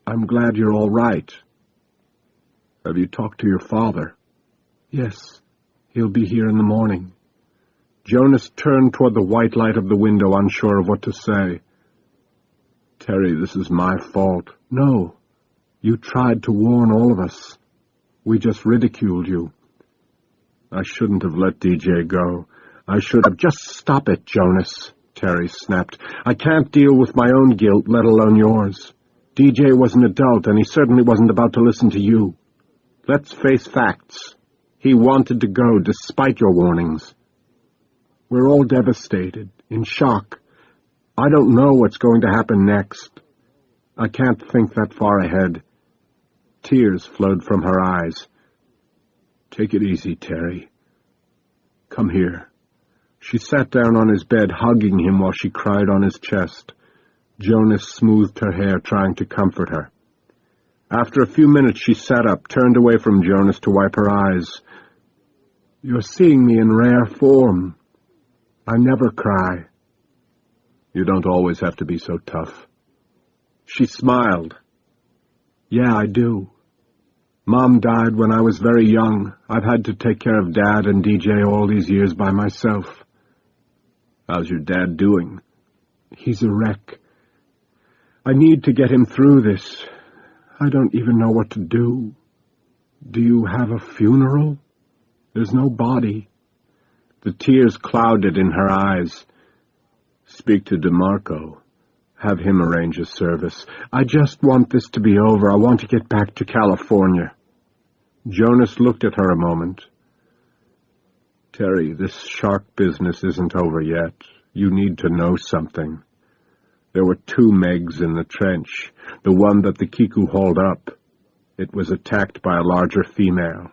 I'm glad you're all right. Have you talked to your father? Yes. He'll be here in the morning. Jonas turned toward the white light of the window, unsure of what to say. Terry, this is my fault. No. You tried to warn all of us. We just ridiculed you. I shouldn't have let DJ go. I should have— Just stop it, Jonas, Terry snapped. I can't deal with my own guilt, let alone yours. DJ was an adult, and he certainly wasn't about to listen to you. Let's face facts. He wanted to go, despite your warnings. We're all devastated, in shock. I don't know what's going to happen next. I can't think that far ahead. Tears flowed from her eyes. Take it easy, Terry. Come here. She sat down on his bed, hugging him while she cried on his chest. Jonas smoothed her hair, trying to comfort her. After a few minutes, she sat up, turned away from Jonas to wipe her eyes. You're seeing me in rare form. I never cry. You don't always have to be so tough. She smiled. Yeah, I do. Mom died when I was very young. I've had to take care of Dad and DJ all these years by myself. How's your dad doing? He's a wreck. I need to get him through this. I don't even know what to do. Do you have a funeral? There's no body. The tears clouded in her eyes. Speak to DeMarco. Have him arrange a service. I just want this to be over. I want to get back to California. Jonas looked at her a moment. Terry, this shark business isn't over yet. You need to know something. There were 2 Megs in the trench, the one that the Kiku hauled up. It was attacked by a larger female.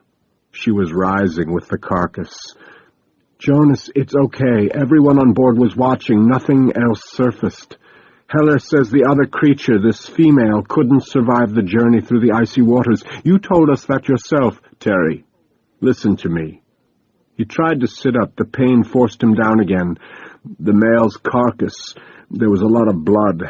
She was rising with the carcass. Jonas, it's okay. Everyone on board was watching. Nothing else surfaced. Heller says the other creature, this female, couldn't survive the journey through the icy waters. You told us that yourself, Terry. Listen to me. He tried to sit up. The pain forced him down again. The male's carcass. There was a lot of blood.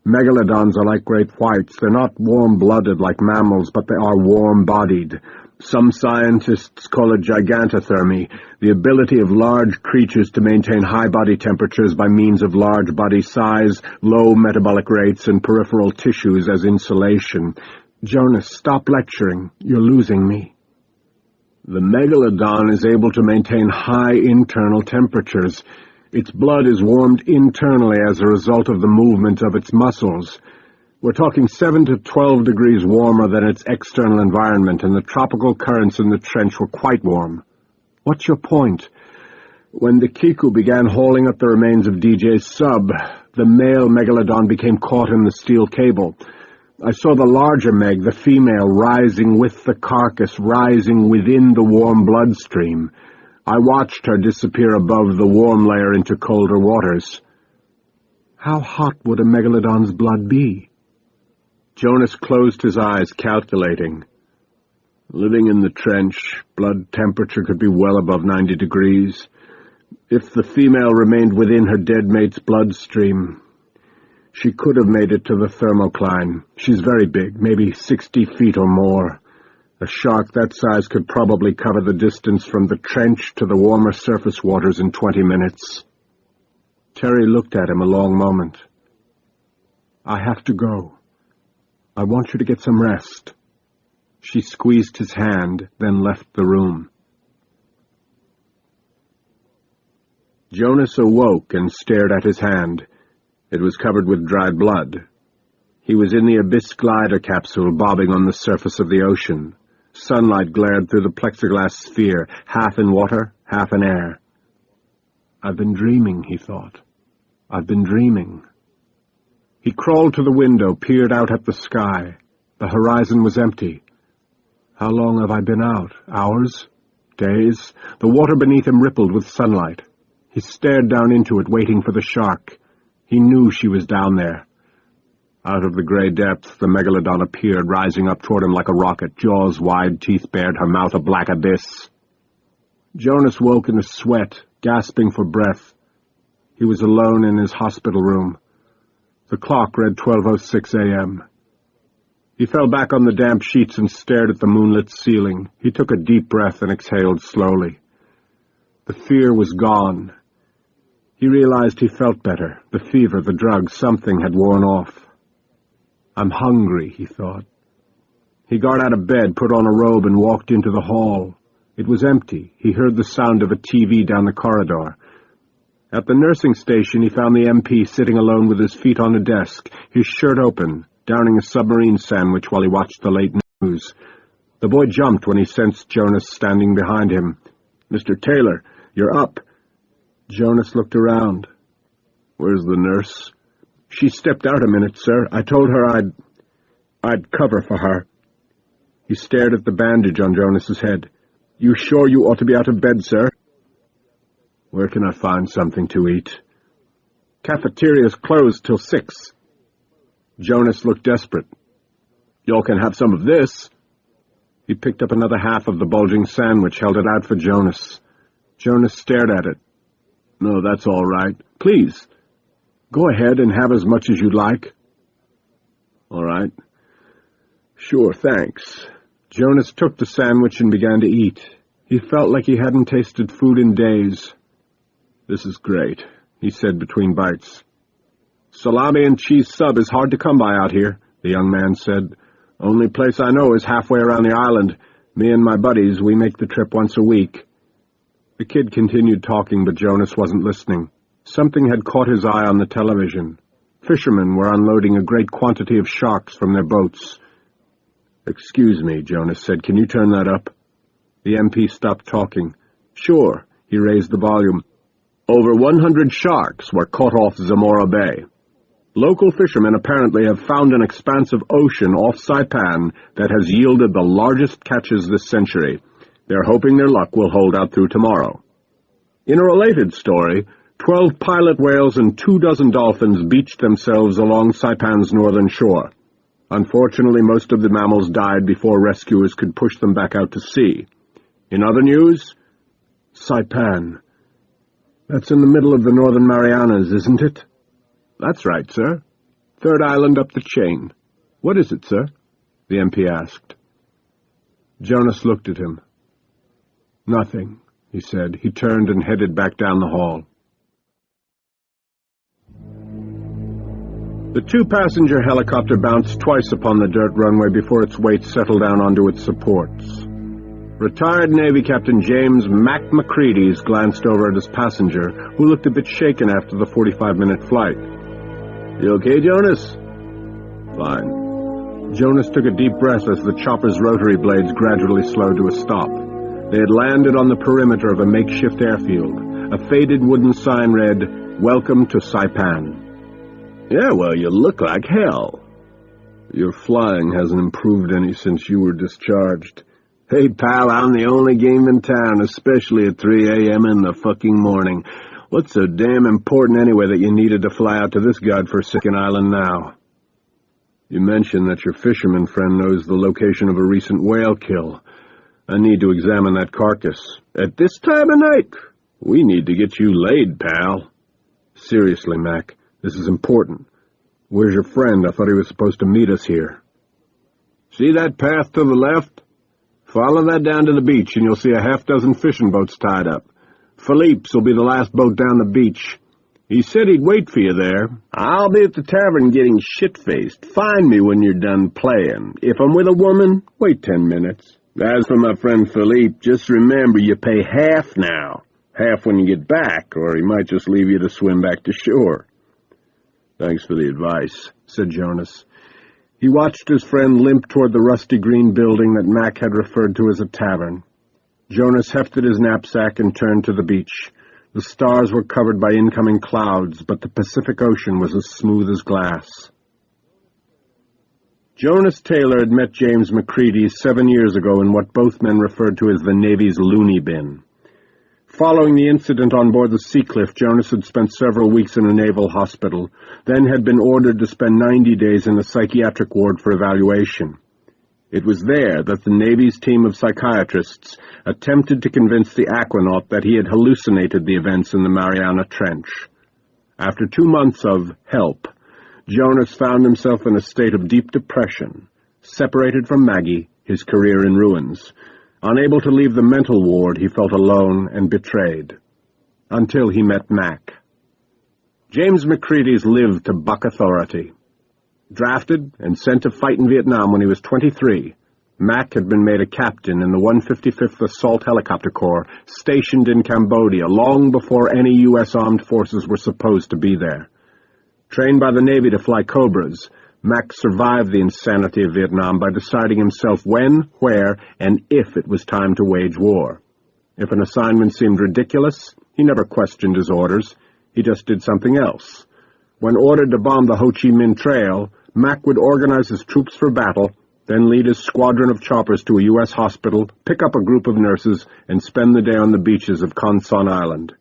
Megalodons are like great whites. They're not warm-blooded like mammals, but they are warm-bodied. Some scientists call it gigantothermy, the ability of large creatures to maintain high body temperatures by means of large body size, low metabolic rates, and peripheral tissues as insulation. Jonas, stop lecturing. You're losing me. The megalodon is able to maintain high internal temperatures. Its blood is warmed internally as a result of the movement of its muscles. We're talking 7 to 12 degrees warmer than its external environment, and the tropical currents in the trench were quite warm. What's your point? When the Kiku began hauling up the remains of DJ's sub, the male megalodon became caught in the steel cable. I saw the larger Meg, the female, rising with the carcass, rising within the warm bloodstream. I watched her disappear above the warm layer into colder waters. How hot would a megalodon's blood be? Jonas closed his eyes, calculating. Living in the trench, blood temperature could be well above 90 degrees. If the female remained within her dead mate's bloodstream, she could have made it to the thermocline. She's very big, maybe 60 feet or more. A shark that size could probably cover the distance from the trench to the warmer surface waters in 20 minutes. Terry looked at him a long moment. I have to go. I want you to get some rest. She squeezed his hand, then left the room. Jonas awoke and stared at his hand. It was covered with dried blood. He was in the Abyss glider capsule bobbing on the surface of the ocean. Sunlight glared through the plexiglass sphere, half in water, half in air. I've been dreaming, he thought. I've been dreaming. He crawled to the window, peered out at the sky. The horizon was empty. How long have I been out? Hours? Days? The water beneath him rippled with sunlight. He stared down into it, waiting for the shark. He knew she was down there. Out of the gray depths, the megalodon appeared, rising up toward him like a rocket, jaws wide, teeth bared, her mouth a black abyss. Jonas woke in a sweat, gasping for breath. He was alone in his hospital room. The clock read 12:06 a.m. He fell back on the damp sheets and stared at the moonlit ceiling. He took a deep breath and exhaled slowly. The fear was gone. He realized he felt better. The fever, the drugs, something had worn off. I'm hungry, he thought. He got out of bed, put on a robe, and walked into the hall. It was empty. He heard the sound of a TV down the corridor. At the nursing station, he found the MP sitting alone with his feet on a desk, his shirt open, downing a submarine sandwich while he watched the late news. The boy jumped when he sensed Jonas standing behind him. "Mr. Taylor, you're up." Jonas looked around. "Where's the nurse?" "She stepped out a minute, sir. I told her I'd cover for her." He stared at the bandage on Jonas's head. "You sure you ought to be out of bed, sir?" "Where can I find something to eat?" "Cafeteria's closed till 6. Jonas looked desperate. "Y'all can have some of this." He picked up another half of the bulging sandwich, held it out for Jonas. Jonas stared at it. "No, that's all right. Please, go ahead and have as much as you'd like." "All right. Sure, thanks." Jonas took the sandwich and began to eat. He felt like he hadn't tasted food in days. "This is great," he said between bites. "Salami and cheese sub is hard to come by out here," the young man said. "Only place I know is halfway around the island. Me and my buddies, we make the trip once a week." The kid continued talking, but Jonas wasn't listening. Something had caught his eye on the television. Fishermen were unloading a great quantity of sharks from their boats. "Excuse me," Jonas said. "Can you turn that up?" The MP stopped talking. "Sure." He raised the volume. "Over 100 sharks were caught off Zamora Bay. Local fishermen apparently have found an expanse of ocean off Saipan that has yielded the largest catches this century. They're hoping their luck will hold out through tomorrow." In a related story, 12 pilot whales and 24 dolphins beached themselves along Saipan's northern shore. Unfortunately, most of the mammals died before rescuers could push them back out to sea. In other news, Saipan. That's in the middle of the Northern Marianas, isn't it? "That's right, sir. Third island up the chain." "What is it, sir?" the MP asked. Jonas looked at him. "Nothing," he said. He turned and headed back down the hall. The two-passenger helicopter bounced twice upon the dirt runway before its weight settled down onto its supports. Retired Navy Captain James Mac McCready's glanced over at his passenger, who looked a bit shaken after the 45-minute flight. "You okay, Jonas?" "Fine." Jonas took a deep breath as the chopper's rotary blades gradually slowed to a stop. They had landed on the perimeter of a makeshift airfield. A faded wooden sign read, "Welcome to Saipan." "Yeah, well, you look like hell." "Your flying hasn't improved any since you were discharged." "Hey, pal, I'm the only game in town, especially at 3 a.m. in the fucking morning. What's so damn important anyway that you needed to fly out to this godforsaken island now?" "You mentioned that your fisherman friend knows the location of a recent whale kill. I need to examine that carcass." "At this time of night? We need to get you laid, pal." "Seriously, Mac, this is important. Where's your friend? I thought he was supposed to meet us here." "See that path to the left? Follow that down to the beach, and you'll see a half-dozen fishing boats tied up. Philippe's will be the last boat down the beach. He said he'd wait for you there. I'll be at the tavern getting shit-faced. Find me when you're done playing. If I'm with a woman, wait 10 minutes. As for my friend Philippe, just remember you pay half now. Half when you get back, or he might just leave you to swim back to shore." "Thanks for the advice," said Jonas. He watched his friend limp toward the rusty green building that Mac had referred to as a tavern. Jonas hefted his knapsack and turned to the beach. The stars were covered by incoming clouds, but the Pacific Ocean was as smooth as glass. Jonas Taylor had met James McCready 7 years ago in what both men referred to as the Navy's loony bin. Following the incident on board the Seacliff, Jonas had spent several weeks in a naval hospital, then had been ordered to spend 90 days in a psychiatric ward for evaluation. It was there that the Navy's team of psychiatrists attempted to convince the aquanaut that he had hallucinated the events in the Mariana Trench. After 2 months of help, Jonas found himself in a state of deep depression, Separated from Maggie, his career in ruins. Unable to leave the mental ward, he felt alone and betrayed. Until he met Mac. James McCready's lived to buck authority. Drafted and sent to fight in Vietnam when he was 23, Mac had been made a captain in the 155th Assault Helicopter Corps, stationed in Cambodia long before any U.S. armed forces were supposed to be there. Trained by the Navy to fly Cobras, Mac survived the insanity of Vietnam by deciding himself when, where, and if it was time to wage war. If an assignment seemed ridiculous, he never questioned his orders. He just did something else. When ordered to bomb the Ho Chi Minh Trail, Mac would organize his troops for battle, then lead his squadron of choppers to a U.S. hospital, pick up a group of nurses, and spend the day on the beaches of Con Son Island.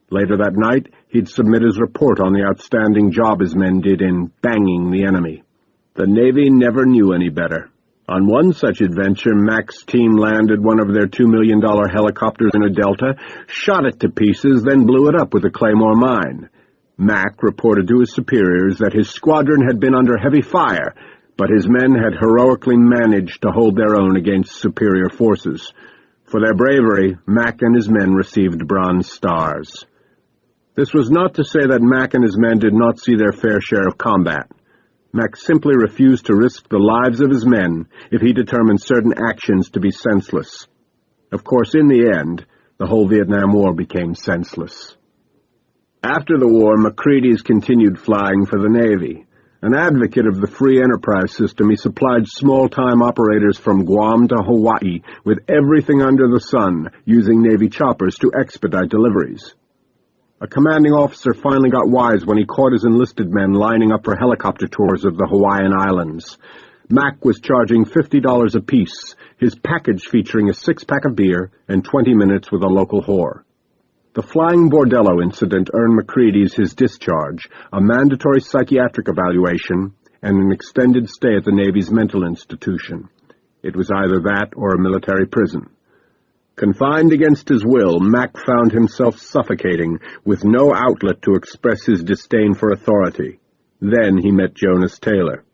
Later that night, he'd submit his report on the outstanding job his men did in banging the enemy. The Navy never knew any better. On one such adventure, Mac's team landed one of their $2 million helicopters in a delta, shot it to pieces, then blew it up with a Claymore mine. Mac reported to his superiors that his squadron had been under heavy fire, but his men had heroically managed to hold their own against superior forces. For their bravery, Mac and his men received Bronze Stars. This was not to say that Mac and his men did not see their fair share of combat. Mac simply refused to risk the lives of his men if he determined certain actions to be senseless. Of course, in the end, the whole Vietnam War became senseless. After the war, McCready's continued flying for the Navy. An advocate of the free enterprise system, he supplied small-time operators from Guam to Hawaii with everything under the sun, using Navy choppers to expedite deliveries. A commanding officer finally got wise when he caught his enlisted men lining up for helicopter tours of the Hawaiian Islands. Mac was charging $50 apiece, his package featuring a 6-pack of beer and 20 minutes with a local whore. The Flying Bordello incident earned McCready's his discharge, a mandatory psychiatric evaluation, and an extended stay at the Navy's mental institution. It was either that or a military prison. Confined against his will, Mac found himself suffocating, with no outlet to express his disdain for authority. Then he met Jonas Taylor.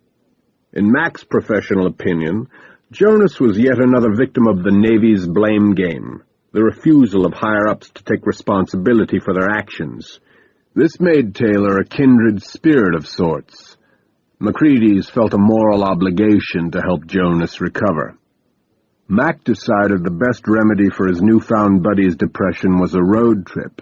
In Mac's professional opinion, Jonas was yet another victim of the Navy's blame game, the refusal of higher-ups to take responsibility for their actions. This made Taylor a kindred spirit of sorts. McCready's felt a moral obligation to help Jonas recover. Mac decided the best remedy for his newfound buddy's depression was a road trip.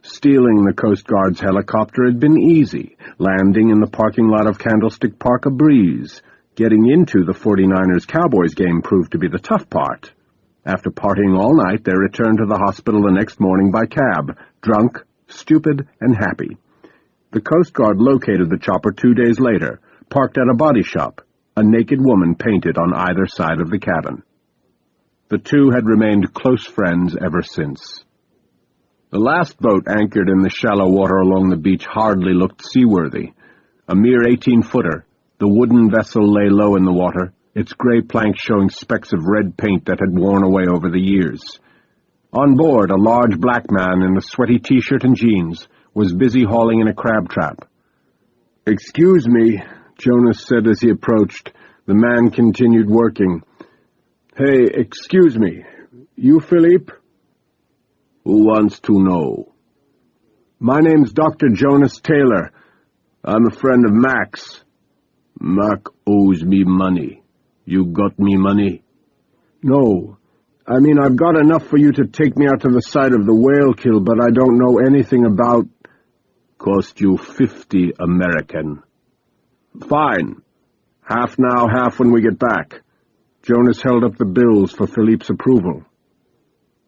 Stealing the Coast Guard's helicopter had been easy, landing in the parking lot of Candlestick Park a breeze. Getting into the 49ers Cowboys game proved to be the tough part. After partying all night, they returned to the hospital the next morning by cab, drunk, stupid, and happy. The Coast Guard located the chopper 2 days later, parked at a body shop, a naked woman painted on either side of the cabin. The two had remained close friends ever since. The last boat anchored in the shallow water along the beach hardly looked seaworthy. A mere 18-footer, the wooden vessel lay low in the water, its gray planks showing specks of red paint that had worn away over the years. On board, a large black man in a sweaty T-shirt and jeans was busy hauling in a crab trap. "Excuse me," Jonas said as he approached. The man continued working. "Hey, excuse me. You Philippe?" "Who wants to know?" "My name's Dr. Jonas Taylor. I'm a friend of Mac's." "Mac owes me money. You got me money?" "No. I mean, I've got enough for you to take me out to the site of the whale kill, but I don't know anything about—" "Cost you 50 American." "Fine. Half now, half when we get back." Jonas held up the bills for Philippe's approval.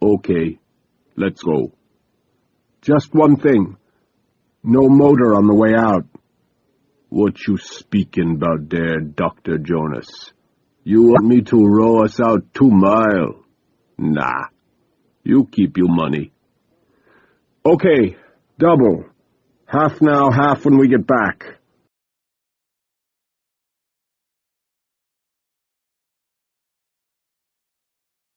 "Okay, let's go." "Just one thing. No motor on the way out." "What you speaking about there, Dr. Jonas? You want me to row us out 2 mile? Nah. You keep your money." "Okay, double. Half now, half when we get back."